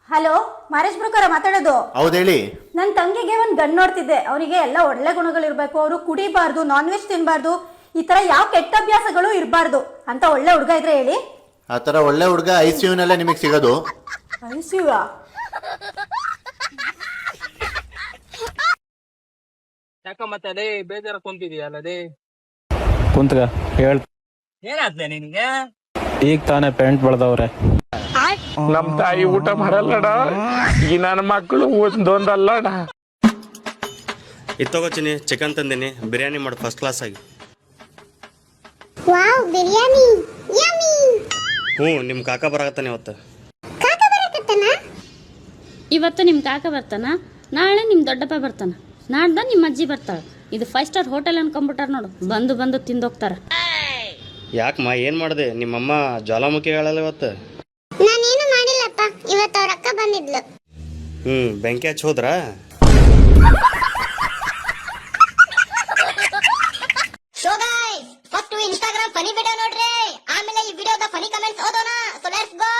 Hello, Maresh ಬ್ರೋಕರ ಮಾತಾಡೋದು? ಹೌದು ಹೇಳಿ. ನನ್ನ ತಂಗಿಗೆ ಒಂದು ಗಂಡು ನೋಡ್ತಿದ್ದೆ. ಅವನಿಗೆ ಎಲ್ಲ ಒಳ್ಳೆ ಗುಣಗಳಿರ್ಬೇಕು, ಅವರು ಕುಡಿಬಾರ್ದು, ನಾನ್ ವೆಜ್ ತಿನ್ಬಾರ್ದು, ಈ ತರ ಯಾವ ಕೆಟ್ಟ ಅಭ್ಯಾಸಗಳು ಇರಬಾರ್ದು ಅಂತ ಒಳ್ಳೆ ಹುಡುಗ ಇದ್ರೆ ಹೇಳಿ. ಆ ತರ ಒಳ್ಳೆ ಹುಡುಗ ICU-ನಲ್ಲೇ ನಿಮಗೆ ಸಿಗೋದು. ICU? ಯಾಕ ಮತ್ತೆ ಅದೇ ಬೇಜಾರ ಕುಂತಿದೀಯಲ್ಲ ಅದೇ ಕುಂತ್ಗ ಹೇಳ್. ಏನಾದ್ಲೆ ನಿನ್ಗೆ? ಈಗ ತಾನೇ ಪೇಂಟ್ ಬೆಳೆದವ್ರೆ. ನಮ್ ತಾಯಿ ಊಟ ಮಾಡಲ್ಲಡ, ಈ ನನ್ನ ಮಕ್ಕಳು ಒಂದೊಂದಲ್ಲಡ. ಇತ್ತೋಗೋಚಿನಿ, ಚಿಕನ್ ತಂದಿನಿ, ಬಿರಿಯಾನಿ ಮಾಡಿ ಫಸ್ಟ್ ಕ್ಲಾಸ್ ಆಗಿ. Wow, biryani yummy. ನಿಮ್ಮ ಕಾಕ ಬರಾಕತ್ತಾನೆ ಇವತ್ತು. ಕಾಕ ಬರಕತ್ತಾನ? ಇವತ್ತು ನಿಮ್ಮ ಕಾಕ ಬರ್ತಾನ, ನಾಳೆ ನಿಮ್ಮ ದೊಡ್ಡಪ್ಪ ಬರ್ತಾನ, ನಾಡ್ದ ನಿಮ್ಮ ಅಜ್ಜಿ ಬರ್ತಾಳ. ಇದು 5 ಸ್ಟಾರ್ ಹೋಟೆಲ್ ಅನ್ಕೊಂಡ್ಬಿಟ್ಟಾರ ನೋಡು, ಬಂದು ಬಂದು ತಿಂದೋಗ್ತಾರ. ಯಾಕಮ್ಮ ಏನು ಮಾಡಿದೆ? ನಿಮ್ಮಮ್ಮ ಜ್ವಾಲಾಮುಖಿ ಹೇಳಲ್ಲ ಇವತ್ತು. ನಾನೇನು ಮಾಡಿಲ್ಲಪ್ಪ, ಇವತ್ತು ಅವ್ರ ಅಕ್ಕ ಬಂದಿದ್ಲು. ಬೆಂಕಿ ಹಚ್ಚಿ ಹೋದ್ರಾ? So guys, first Instagram funny video ನೋಡ್ರಿ, ಆಮೇಲೆ ಈ ವಿಡಿಯೋದ ಫನಿ ಕಮೆಂಟ್ಸ್ ಓದೋಣ. So let's go.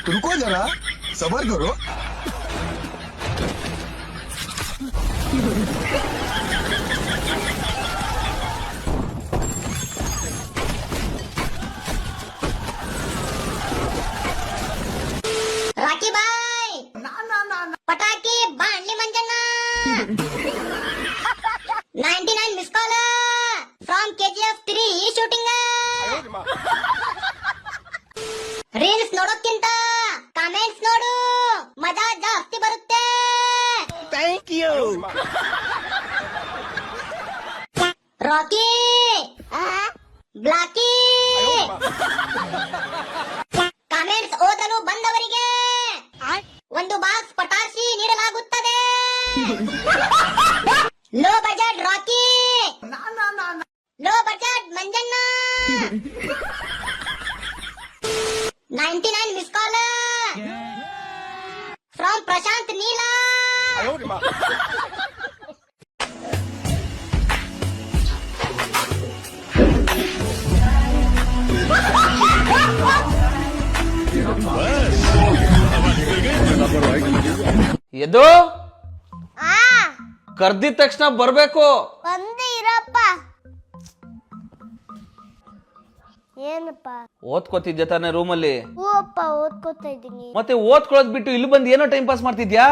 रुको जरा, सबर करो. ರಾಕಿ ಬಾಯ್, ಪಟಾಕಿ ಬಾಣ್ಲಿ Manjanna. 99 miss call from KGF 3 shooting. Reels ನೋಡೋಕ್ಕಿಂತ ಕಮೆಂಟ್ಸ್ ನೋಡು, ಮಜಾ ಜಾಸ್ತಿ ಬರುತ್ತೆ. Thank you. ರಾಕಿ ಬ್ಲಾಕಿ. ಕಮೆಂಟ್ಸ್ ಓದಲು ಬಂದವರಿಗೆ ಒಂದು ಬಾಕ್ಸ್ ಪಟಾಕಿ ನೀಡಲಾಗುತ್ತದೆ. Low budget Rocky, low budget Manjanna. 99 miss call from Prashanth ನೀಲಾ. ಎದ್ದು ಕರ್ದಿದ ತಕ್ಷಣ ಬರ್ಬೇಕು. ಬಂದೇ ಇರಪ್ಪ. ಏನಪ್ಪ? ಓದ್ಕೋತಿದ್ಯ ತಾನೆ ರೂಮಲ್ಲಿ? ಓಪ್ಪ, ಓದ್ಕೋತಾ ಇದ್ದೀನಿ. ಮತ್ತೆ ಓದ್ಕೊಳ್ಳೋದ್ ಬಿಟ್ಟು ಇಲ್ಲಿ ಬಂದು ಏನೋ ಟೈಮ್ ಪಾಸ್ ಮಾಡ್ತಿದ್ಯಾ?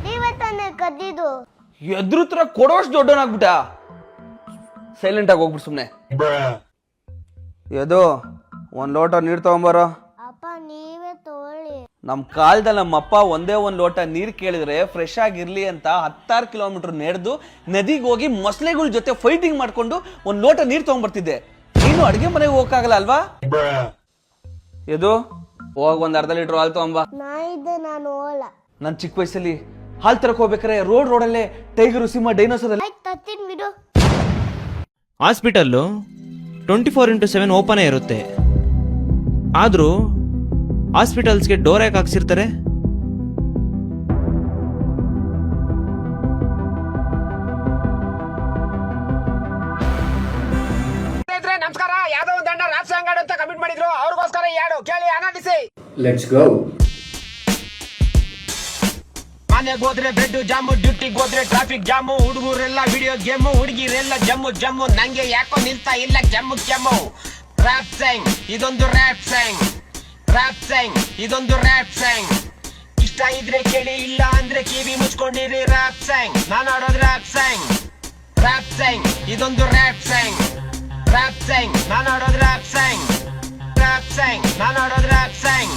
ನೀವೇ ತಾನೇ ಕದ್ದಿದ್ದು. ಎದುರುತ್ರ ಕೊಡೋಷ್ಟು ದೊಡ್ಡವನಾಗ್ಬಿಟ್ಟ. ಸೈಲೆಂಟ್ ಆಗಿ ಹೋಗ್ಬಿಟ್ಟು ಸುಮ್ನೆ. ಎದು ಒಂದ್ ಲೋಟ ನೀರ್ ತಗೊಂಬಾರೋ. ಅಪ್ಪ ನೀವೇ ತಗೊಳ್ಳಿ. ನಮ್ ಕಾಲದಲ್ಲಿ ನಮ್ಮಪ್ಪ ಒಂದೇ ಒಂದ್ ಲೋಟ ನೀರ್ ಕೇಳಿದ್ರೆ ಫ್ರೆಶ್ ಆಗಿರ್ಲಿ ಅಂತ 16 ಕಿಲೋಮೀಟರ್ ನಡೆದು ನದಿಗೆ ಹೋಗಿ ಮೊಸಳೆಗಳ ಜೊತೆ ಫೈಟಿಂಗ್ ಮಾಡ್ಕೊಂಡು ಒಂದ್ ಲೋಟ ನೀರ್ ತಗೊಂಡ್ಬರ್ತಿದ್ದೆ. ನೀನು ಅಡ್ಗೆ ಮನೆಗೆ ಹೋಗಕ್ಕಾಗಲ್ಲ ಅಲ್ವಾ? ಎದು ಹೋಗ್ ಒಂದ್ ಅರ್ಧ ಲೀಟರ್ ಹಾಲು ತಗೊಂಬ. ನಾನು ಹೋಗಲ್ಲ. ನನ್ ಚಿಕ್ಕ ವಯಸ್ಸಲ್ಲಿ ಹಾಲ್ ತರಕ್ ಹೋಗ್ಬೇಕಾರೆ ರೋಡಲ್ಲೇ ಟೈಗರು, ಸಿಂಹ, ಡೈನೋಸರ್ ಎಲ್ಲ. ತತ್ತಿನ ಬಿಡು. ಹಾಸ್ಪಿಟಲ್ಲು 24x7 ಓಪನೇ ಇರುತ್ತೆ. ಆದರೂ ಹಾಸ್ಪಿಟಲ್ಸ್ಗೆ ಡೋರ್ ಯಾಕೆ ಹಾಕ್ಸಿರ್ತಾರೆ? ನಮಸ್ಕಾರ. ಯಾವ್ದೋ ಒಂದು ಅಣ್ಣ ರಾಪ್ ಸಾಂಗ್ ಆಡು ಅಂತ ಕಮೆಂಟ್ ಮಾಡಿದ್ರು, ಅವ್ರಿಗೋಸ್ಕರ ಯಾಡು ಕೇಳಿ ಆನಂದಿಸಿ. Let's go. ಮನೆಗೆ ಹೋದ್ರೆ ಬ್ರೆಡ್ ಜಾಮು, ಡ್ಯೂಟಿಗೆ ಹೋದ್ರೆ ಟ್ರಾಫಿಕ್ ಜಾಮು, ಹುಡುಗರೆಲ್ಲ ವಿಡಿಯೋ ಗೇಮು, ಹುಡುಗಿರೆಲ್ಲ ಜಮ್ಮು ಜಮ್ಮು, ನಂಗೆ ಯಾಕೋ ನಿಲ್ತಾ ಇಲ್ಲ ಜಮ್ಮು ಜಮ್ಮು. ರ್ಯಾಪ್ ಸಾಂಗ್ ಇದೊಂದು, ರ್ಯಾಪ್ ಸಾಂಗ್, ರ್ಯಾಪ್ ಸಾಂಗ್ ಇದೊಂದು, ರ್ಯಾಪ್ ಸಾಂಗ್. ಇಷ್ಟ ಇದ್ರೆ ಕೇಳಿ, ಇಲ್ಲ ಅಂದ್ರೆ ಕಿವಿ ಮುಚ್ಕೊಂಡಿರಿ. ರ್ಯಾಪ್ ಸಾಂಗ್ ನಾನು ಆಡೋದು, ರ್ಯಾಪ್ ಸಾಂಗ್, ರ್ಯಾಪ್ ಸಾಂಗ್ ಇದೊಂದು, ರ್ಯಾಪ್ ಸಾಂಗ್, ರ್ಯಾಪ್ ಸಾಂಗ್ ನಾನು ಆಡೋದು, ರ್ಯಾಪ್ ಸಾಂಗ್, ರ್ಯಾಪ್ ಸಾಂಗ್ ನಾನು ಆಡೋದು, ರ್ಯಾಪ್ ಸಾಂಗ್,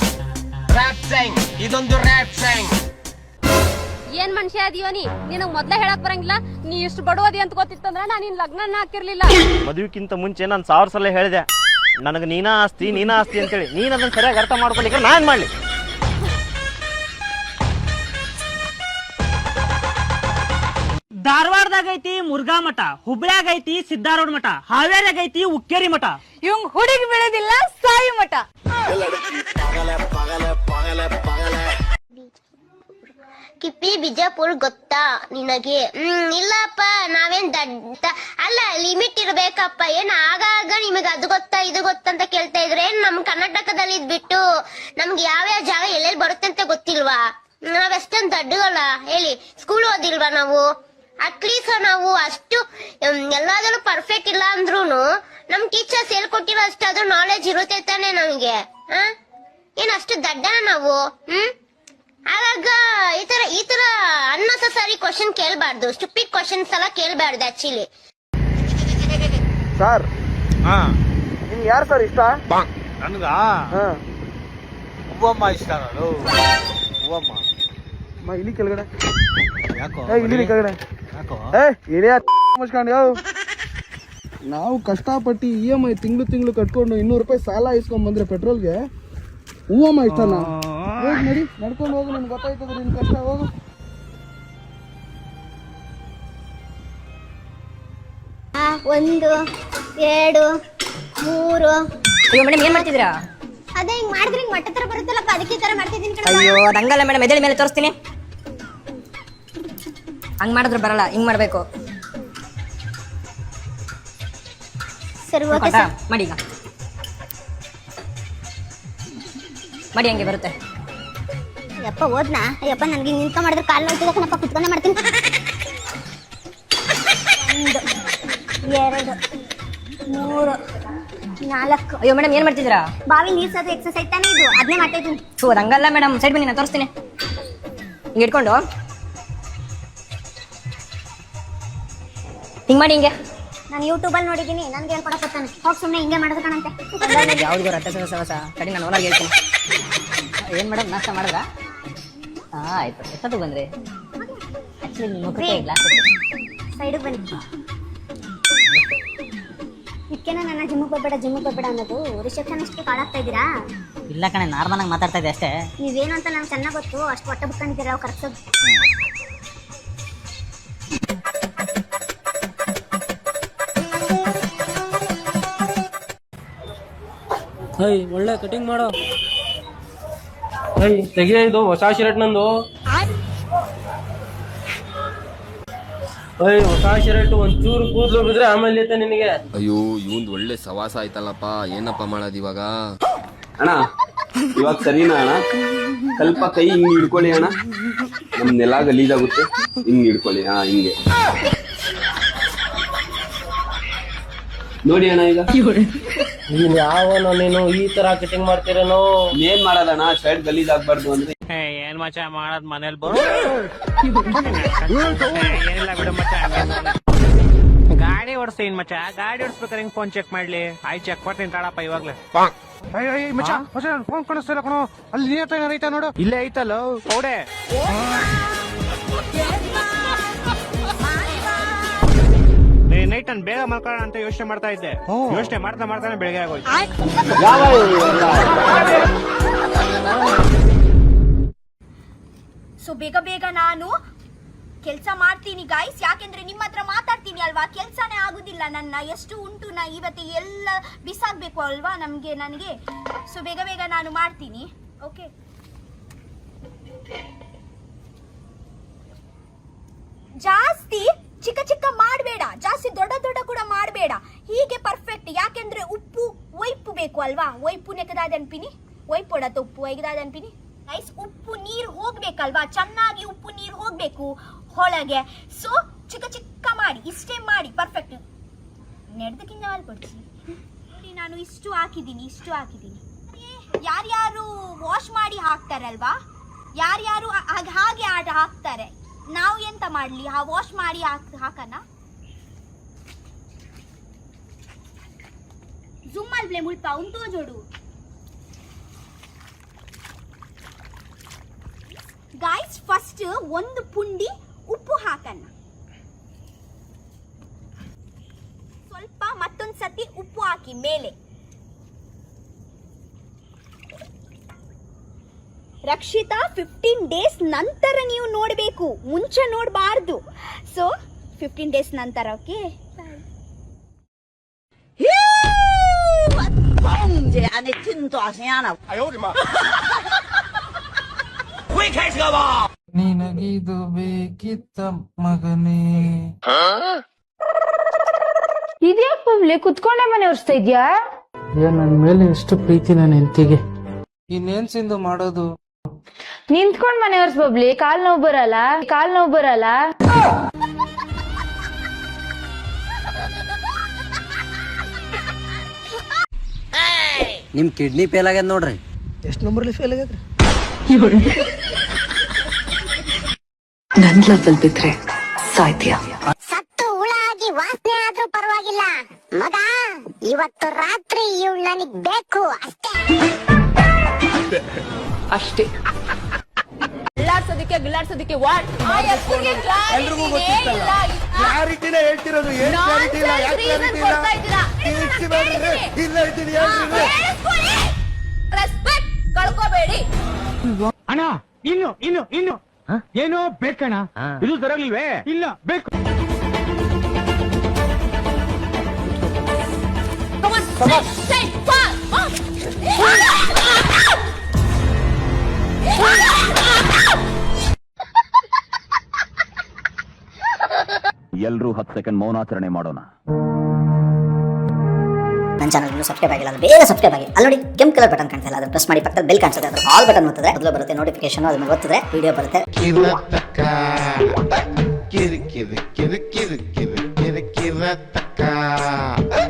ರ್ಯಾಪ್ ಸಾಂಗ್ ಇದೊಂದು, ರ್ಯಾಪ್ ಸಾಂಗ್. ಏನ್ ಮನುಷ್ಯ ಅದೀವ ನೀ? ನಿನಗ್ ಮೊದ್ಲೇ ಹೇಳಕ್ ಬರಂಗಿಲ್ಲ. ನೀ ಇಷ್ಟು ಬಡವದಿ ಅಂತ ಗೊತ್ತಿತ್ತಂದ್ರ ನಾನು ನಿನ್ ಲಗ್ನ ಹಾಕಿರ್ಲಿಲ್ಲ. ಮದುವೆಕ್ಕಿಂತ ಮುಂಚೆ ನಾನು 1000 ಸಲ ಹೇಳಿದೆ, ನನಗೆ ನೀನಾ ಆಸ್ತಿ ಅಂತೇಳಿ. ನೀನು ಅದನ್ನ ಸರಿಯಾಗಿ ಅರ್ಥ ಮಾಡ್ಕೊಲಿಕ್ಕೆ ನಾನು ಮಾಡಲಿ. ಧಾರವಾಡದಾಗ ಐತಿ ಮುರುಘಾ ಮಠ, ಹುಬ್ಳ್ಯಾಗ ಐತಿ ಸಿದ್ದಾರೂಢ ಮಠ, ಹಾವೇರಿಯಾಗ ಐತಿ ಉಕ್ಕೇರಿ ಮಠ. ಇವಂಗ್ ಹುಡುಗಿ ಬೀಳೋದಿಲ್ಲ, ಸಾಯಿ ಮಠ. ಕಿಪ್ಪಿ ಬಿಜಾಪುರ್ ಗೊತ್ತಾ ನಿನಗೆ? ಇಲ್ಲಪ್ಪ, ನಾವೇನ್ ದಡ್ಡ ಅಲ್ಲ, ಲಿಮಿಟ್ ಇರ್ಬೇಕಪ್ಪ. ಏನ್ ಆಗಾಗ ನಿಮಗೆ ಅದು ಗೊತ್ತಾ ಇದು ಗೊತ್ತಾ ಅಂತ ಕೇಳ್ತಾ ಇದ್ರೆ ಏನ್ ನಮ್ ಕರ್ನಾಟಕದಲ್ಲಿ ಇದ್ಬಿಟ್ಟು ನಮ್ಗೆ ಯಾವ್ಯಾವ ಜಾಗ ಎಲ್ಲೆಲ್ಲಿ ಬರುತ್ತೆ ಅಂತ ಗೊತ್ತಿಲ್ವಾ? ನಾವೆಷ್ಟೊಂದ್ ದಡ್ಡಗಳ ಹೇಳಿ? ಸ್ಕೂಲ್ ಓದಿಲ್ವಾ ನಾವು? ಅಟ್ಲೀಸ್ಟ್ ನಾವು ಅಷ್ಟು ಎಲ್ಲಾದ್ರೂ ಪರ್ಫೆಕ್ಟ್ ಇಲ್ಲ ಅಂದ್ರೂನು ನಮ್ ಟೀಚರ್ಸ್ ಹೇಳ್ಕೊಟ್ಟಿರೋ ಅಷ್ಟಾದ್ರೂ ನಾಲೆಜ್ ಇರುತ್ತೆ ತಾನೆ ನಮ್ಗೆ. ಏನ್ ಅಷ್ಟು ದಡ್ಡನ ನಾವು? ಆಗಾಗ ಈ ತರ ಅನ್ನೆಸೆಸರಿ ಕ್ವಶನ್ ಕೇಳ್ಬಾರ್ದು, ಸ್ಟುಪಿಡ್ ಕ್ವಶನ್ಸ್ ಎಲ್ಲ ಕೇಳ್ಬಾರ್ದು ಆಕ್ಚುಲಿ. ಸರ್ ನಿಮ್ಗೆ ಯಾರು ಸರ್ ಇಷ್ಟ? ನನ್ಗ ಹೂವಮ್ಮ ಇಷ್ಟ. ಹೂವಮ್ಮ ಇಲ್ಲಿ ಕೆಳಗಡೆ ಯಾಕೋ? ಇಲ್ಲಿ ಕೆಳಗಡೆ ಯಾಕೋ? ನಾವು ಕಷ್ಟಪಟ್ಟು EMI ತಿಂಗಳು ಕಟ್ಕೊಂಡು 200 ರೂಪಾಯಿ ಸಾಲ ಇಸ್ಕೊಂಡ್ ಬಂದ್ರೆ ಪೆಟ್ರೋಲ್ಗೆ ಹೂವಮ್ಮ ಇಷ್ಟನಾ? ಹೋಗಿ ನಡಿ, ನಡ್ಕೊಂಡು ಹೋಗು, ನಿನ್ಗೆ ಗೊತ್ತಾಯ್ತದ ನಿನ್ ಕಷ್ಟ. ಹೋಗು. ಒಂದು 2 3. ಅಯ್ಯೋ ಮೇಡಮ್ ಏನ್ ಮಾಡ್ತಿದ್ದೀರಾ? ಅದೇ ಹಿಂಗ್ ಮಾಡಿದ್ರೆ ಹಿಂಗ್ ಮಟ್ಟ ತರ ಬರುತ್ತಲ್ಲಪ್ಪ, ಅದಕ್ಕೆ ತರ ಮಾಡ್ತಿದ್ದೀನಿ ಕಣಪ್ಪ. ಅಯ್ಯೋ ಅದಂಗಲ್ಲ ಮೇಡಮ್, ಎದೆಳ ಮೇಲೆ ತೋರಿಸ್ತೀನಿ. ಹಂಗ್ ಮಾಡಿದ್ರೆ ಬರಲ್ಲ, ಹಿಂಗ್ ಮಾಡ್ಬೇಕು. ಸರಿ ಓಕೆ ಸರ್. ಮಾಡಿ ಈಗ ಮಾಡಿ, ಹಂಗೆ ಬರುತ್ತೆ. ಯಪ್ಪ ಓದ್ನಾ? ಅಯ್ಯಪ್ಪ ನನ್ಗೆ ನಿಂತ್ಕೊ ಮಾಡಿದ್ರೆ ಕಾಲು ನೋಡ್ತಿದ್ದ ಕಣಪ್ಪ, ಕುತ್ಕೊಂಡೆ ಮಾಡ್ತೀನಿ. 1 2 3 4. ಅಯ್ಯೋ ಮೇಡಮ್ ಏನ್ ಮಾಡ್ತಿದ್ದೀರಾ? ಬಾವಿ ನೀರ್ ಸೋದು ಎಕ್ಸರ್ಸೈಸ್ ತಾನೇ ಇದು, ಅದನ್ನೇ ಮಾಡ್ತಾ ಇದ್ದೀನಿ. ಅದಂಗಲ್ಲ ಮೇಡಮ್, ಸೈಡ್ ಬನ್ನಿ, ನಾನು ತೋರಿಸ್ತೀನಿ. ಹಿಂಗೆ ಇಟ್ಕೊಂಡು ಹಿಂಗ್ ಮಾಡಿ, ಹಿಂಗೆ. ನಾನು ಯೂಟ್ಯೂಬಲ್ಲಿ ನೋಡಿದ್ದೀನಿ, ನನ್ಗೆ ಹೇಳ್ಕೊಡಕ್ ಗೊತ್ತಾನೆ. ಹೋಗಿ ಸುಮ್ಮನೆ ಹಿಂಗೆ ಮಾಡೋದು ಕಣಂತೆ. ಯಾವ್ದು ರಟ್ಟ ಸವಸ ಕಡಿ, ನಾನು ಓನಾಗಿ ಹೇಳ್ತೀನಿ. ಏನ್ ಮೇಡಮ್ ನಾಷ್ಟ ಮಾಡಿದ್ರಾ? ಆಯ್ತು. ಎಷ್ಟೊತ್ತಿಗೆ ಬಂದ್ರಿ? ಆಕ್ಚುಲಿ ನಿಮ್ಮ ಮುಖಕ್ಕೆ ಗ್ಲಾಸ್ ಸೈಡಿಗೆ ಬನ್ನಿ. ಇದಕ್ಕೇನ ನನ್ನ ಜಿಮ್ಗೆ ಹೋಗ್ಬೇಡ ಅನ್ನೋದು? ರಿಸೆಪ್ಷನಿಸ್ಟ್ಗೆ ಕಾಲ್ ಆಗ್ತಾ ಇದ್ದೀರಾ? ಇಲ್ಲ ಕಣೆ, ನಾರ್ಮಲ್ ಆಗಿ ಮಾತಾಡ್ತಾ ಇದ್ದೆ ಅಷ್ಟೇ. ನೀವೇನು ಅಂತ ನಂಗೆ ಚೆನ್ನಾಗಿ ಗೊತ್ತು. ಅಷ್ಟು ಹೊಟ್ಟೆ ಬಿಟ್ಕೊಂಡಿದ್ದೀರಾ ಅವ್ರು ಕರೆಕ್ಟಾಗಿ. ಒಳ್ಳೆ ಕಟಿಂಗ್ ಮಾಡೋ. ತೆಗಿಯ, ಇದು ಹೊಸ ಶರ್ಟ್ ನಂದು. ಹೊಸ ಶರ್ಟ್ ಒಂಚೂರು ಕೂದಲು ಬಿದ್ರೆ ಆಮೇಲೆ ಐತೆ ನಿನಗೆ. ಅಯ್ಯೋ, ಇವಂದ್ ಒಳ್ಳೆ ಸವಾಸ ಆಯ್ತಲ್ಲಪ್ಪ, ಏನಪ್ಪ ಮಾಡೋದು ಇವಾಗ? ಅಣ್ಣ ಇವಾಗ ಸರಿನಾ ಅಣ್ಣ? ಸ್ವಲ್ಪ ಕೈ ಹಿಂಗ್ ಹಿಡ್ಕೊಳ್ಳಿ ಅಣ್ಣ, ನಮ್ ನೆಲ ಗಲೀಜಾಗುತ್ತೆ. ಹಿಂಗ್ ಹಿಡ್ಕೊಳ್ಳಿ. ಹಿಂಗೆ ನೋಡಿ ಅಣ್ಣ. ಈಗ ಯಾವನೋ ನೀನು ಈ ತರ ಕಟಿಂಗ್ ಮಾಡ್ತೀರೇನೋ? ಏನ್ ಮಾಡೋದಣ್ಣ, ಶರ್ಟ್ ಗಲೀಜಾಗ್ಬಾರ್ದು ಅಂದ್ರೆ. ಏನ್ ಮಚ್ಚ ಮಾಡೋದ್ ಮನೇಲಿ ಏನಿಲ್ಲ ಬಿಡು ಮಚ್ಚ. ಗಾಡಿ ಓಡಿಸ್ತೀನಿ ಮಚ್ಚ, ಗಾಡಿ ಓಡಿಸ್ಬೇಕಾರೆ ಹಿಂಗ್ ಫೋನ್ ಚೆಕ್ ಮಾಡ್ಲಿ? ಆಯ್ತು ಚೆಕ್ ಮಾಡ್ತೀನಿ ತಾಳಪ್ಪ ಇವಾಗ್ಲೇ. ಫೋನ್ ಕಾಣಿಸ್ತಿಲ್ಲ ಕಣೋ, ಅಲ್ಲಿ ನೀರ್ ಐತ ನೋಡು. ಇಲ್ಲೇ ಐತಲ್ಲ ಪೌಡೆ. ನೈಟ್ ನಾನು ಬೇಗ ಮಲ್ಕೊಳ್ಳೋಣ ಅಂತ ಯೋಚನೆ ಮಾಡ್ತಾ ಇದ್ದೆ. ಯೋಚನೆ ಮಾಡ್ತಾನೆ ಬೆಳಗ್ಗೆ ಆಗೋಯ್ತು. ಸೊ ಬೇಗ ನಾನು ಕೆಲಸ ಮಾಡ್ತೀನಿ ಗೈಸ್, ಯಾಕೆಂದ್ರೆ ನಿಮ್ಮ ಹತ್ರ ಮಾತಾಡ್ತೀನಿ ಅಲ್ವಾ, ಕೆಲಸನೇ ಆಗುದಿಲ್ಲ. ನನ್ನ ಎಷ್ಟು ಉಂಟು, ನಾ ಇವತ್ತು ಎಲ್ಲ ಬಿಸಾಕ್ಬೇಕು ಅಲ್ವಾ ನನಗೆ. ಸೊ ಬೇಗ ನಾನು ಮಾಡ್ತೀನಿ. ಓಕೆ, ಜಾಸ್ತಿ ಚಿಕ್ಕ ಮಾಡಬೇಡ, ಜಾಸ್ತಿ ದೊಡ್ಡ ಕೂಡ ಮಾಡಬೇಡ. ಹೀಗೆ ಪರ್ಫೆಕ್ಟ್. ಯಾಕೆಂದ್ರೆ ಉಪ್ಪು ಒಯ್ಪು ಬೇಕು ಅಲ್ವಾ. ಒಯ್ಪು ನೆಕದಾದನ್ಪಿನಿ, ಒಯ್ಪೊಡತ್ತ ಉಪ್ಪು ಒಯ್ಗದಾದನ್ಪಿನಿ. ಗೈಸ್, ಉಪ್ಪು ನೀರು ಹೋಗ್ಬೇಕಲ್ವಾ, ಚೆನ್ನಾಗಿ ಉಪ್ಪು ನೀರು ಹೋಗ್ಬೇಕು ಒಳಗೆ. ಸೊ ಚಿಕ್ಕ ಮಾಡಿ, ಇಷ್ಟೇ ಮಾಡಿ ಪರ್ಫೆಕ್ಟ್. ನೆಡ್ದಕ್ಕಿಂತ ಕೊಡ್ತೀನಿ ನೋಡಿ, ನಾನು ಇಷ್ಟು ಹಾಕಿದ್ದೀನಿ. ಯಾರ್ಯಾರು ವಾಶ್ ಮಾಡಿ ಹಾಕ್ತಾರಲ್ವಾ, ಯಾರ್ಯಾರು ಹಾಗೆ ಆಟ ಹಾಕ್ತಾರೆ. ನಾವು ಎಂತ ಮಾಡ್ಲಿ, ವಾಶ್ ಮಾಡಿ ಹಾಕನ. ಜುಮ್ಮಲ್ ಬ್ಲೇ ಮುಲ್ಪ ಉಂಟು ಜೋಡು. ಗೈಸ್, ಫಸ್ಟ್ ಒಂದು ಪುಂಡಿ ಉಪ್ಪು ಹಾಕಣ. ಸ್ವಲ್ಪ ಮತ್ತೊಂದು ಸತಿ ಉಪ್ಪು ಹಾಕಿ ಮೇಲೆ. ರಕ್ಷಿತಾ, 15 ಡೇಸ್ ನಂತರ ನೀವು ನೋಡಬೇಕು, ಮುಂಚೆ ನೋಡಬಾರ್ದು. ಸೊ 15 ಡೇಸ್ ನಂತರ. ಓಕೆ, ನಿನಗಿದು ಬೇಕಿತ್ತ ಮಗನೇ. ಇದ್ಯಾಕ್ ಬಬ್ಲಿ ಕುತ್ಕೊಂಡೆ ಮನೆ ಒರೆಸ್ತಾ ಇದ್ಯಾ? ನನ್ ಮೇಲೆ ಎಷ್ಟು ಪ್ರೀತಿ ನನ್ನ ಹೆಂಡತಿಗೆ. ಇನ್ನೇನ್ ಸಿಂಧು ಮಾಡೋದು? ನಿಂತ್ಕೊಂಡ್ ಮನೆ ಒರೆಸ್ ಬಬ್ಲಿ, ಕಾಲ್ ನೋವು ಬರಲ್ಲ. ನಿಮ್ ಕಿಡ್ನಿ ಫೇಲ್ ಆಗ್ಯದ ನೋಡ್ರಿ. ಎಷ್ಟು ನಂಬರ್ಲಿ ಫೇಲ್ ಆಗ್ಯದ್ರಿ? ನನ್ ಲವಲ್ ಬಿದ್ರೆ ಸಾಯ್ತೀಯ. ಸತ್ತು ಹುಳ ಆಗಿ ವಾಸನೆ ಆದ್ರೂ ಪರವಾಗಿಲ್ಲ ಮಗ, ಇವತ್ತು ರಾತ್ರಿ ಇವಳು ನನಗ್ ಬೇಕು ಅಷ್ಟೇ. ಗಿಲಾಡ್ಸೋದಿಕ್ಕೆ ಎಲ್ರಿಗೂ ಗೊತ್ತಿತ್ತಲ್ಲ. ಕ್ಲಾರಿಟಿನೇ ಹೇಳ್ತಿರೋದು. ಏನ್ ಕ್ಲಾರಿಟಿ ಇಲ್ಲ? ಯಾಕೆ ಕ್ಲಾರಿಟಿ ಇಲ್ಲ? ಇದ್ದೀನಿ ರೆಸ್ಪೆಕ್ಟ್ ಕಳ್ಕೋಬೇಡಿ. ಅಣ್ಣ ಇನ್ನು ಏನೋ ಬೇಕಣ್ಣ. ಇದು ಸರಿಯಾಗಿಲ್ವೇ? ಇಲ್ಲ ಬೇಕು. ಎಲ್ರೂ 10 ಸೆಕೆಂಡ್ ಮೌನಾಚರಣೆ ಮಾಡೋಣ. ನನ್ನ ಚಾನಲ್ ಇನ್ನೂ ಸಬ್ಸ್ಕ್ರೈಬ್ ಆಗಿಲ್ಲ ಅಂದ್ರೆ ಬೇಗ ಸಬ್ಸ್ಕ್ರೈಬ್ ಆಗಿ. ಅಲ್ಲಿ ನೋಡಿ ಕೆಂಪು ಕಲರ್ ಬಟನ್ ಕಾಣ್ತಾ ಇಲ್ಲ, ಅದನ್ನ ಪ್ರೆಸ್ ಮಾಡಿ. ಪಕ್ಕದಲ್ಲಿ ಬೆಲ್ ಕಾಣಿಸುತ್ತೆ, ಅದ್ರ ಆಲ್ ಬಟನ್ ಒತ್ತಿದ್ರೆ ಮೊದಲು ಬರುತ್ತೆ ನೋಟಿಫಿಕೇಶನ್. ಅದನ್ನ ಒತ್ತಿದ್ರೆ ವಿಡಿಯೋ ಬರುತ್ತೆ.